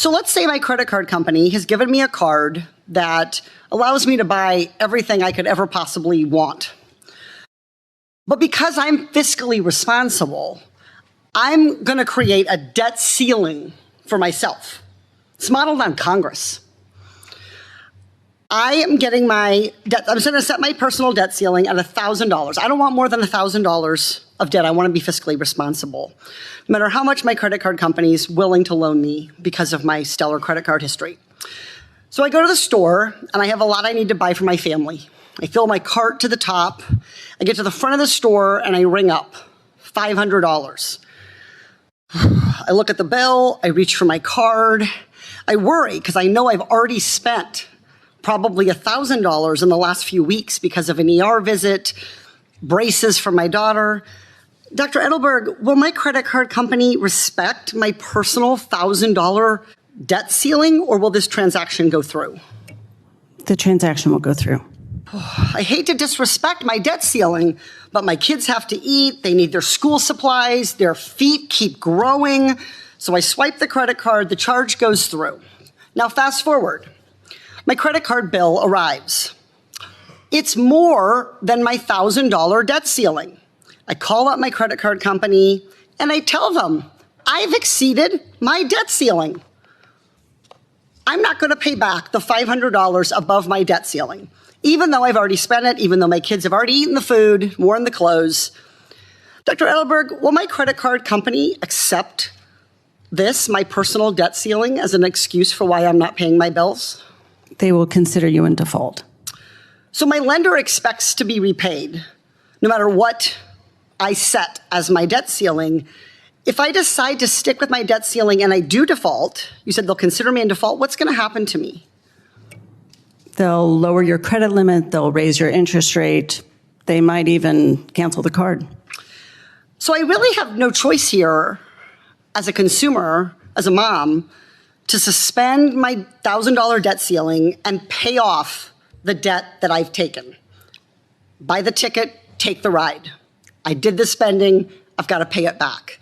So let's say my credit card company has given me a card that allows me to buy everything I could ever possibly want. But because I'm fiscally responsible, I'm going to create a debt ceiling for myself. It's modeled on Congress. I'm going to set my personal debt ceiling at $1,000. I don't want more than $1,000 of debt. I want to be fiscally responsible, no matter how much my credit card company is willing to loan me because of my stellar credit card history. So I go to the store, and I have a lot I need to buy for my family. I fill my cart to the top. I get to the front of the store, and I ring up $500. I look at the bill. I reach for my card. I worry because I know I've already spent probably $1,000 in the last few weeks because of an ER visit, braces for my daughter. Dr. Edelberg, will my credit card company respect my personal $1,000 debt ceiling, or will this transaction go through? The transaction will go through. I hate to disrespect my debt ceiling, but my kids have to eat, they need their school supplies, their feet keep growing. So I swipe the credit card, the charge goes through. Now fast forward. My credit card bill arrives. It's more than my $1,000 debt ceiling. I call up my credit card company and I tell them, I've exceeded my debt ceiling. I'm not going to pay back the $500 above my debt ceiling, even though I've already spent it, even though my kids have already eaten the food, worn the clothes. Dr. Edelberg, will my credit card company accept this, my personal debt ceiling, as an excuse for why I'm not paying my bills? They will consider you in default. So my lender expects to be repaid, no matter what I set as my debt ceiling. If I decide to stick with my debt ceiling and I do default, you said they'll consider me in default, what's going to happen to me? They'll lower your credit limit. They'll raise your interest rate. They might even cancel the card. So I really have no choice here as a consumer, as a mom, to suspend my $1,000 debt ceiling and pay off the debt that I've taken. Buy the ticket, take the ride. I did the spending, I've got to pay it back.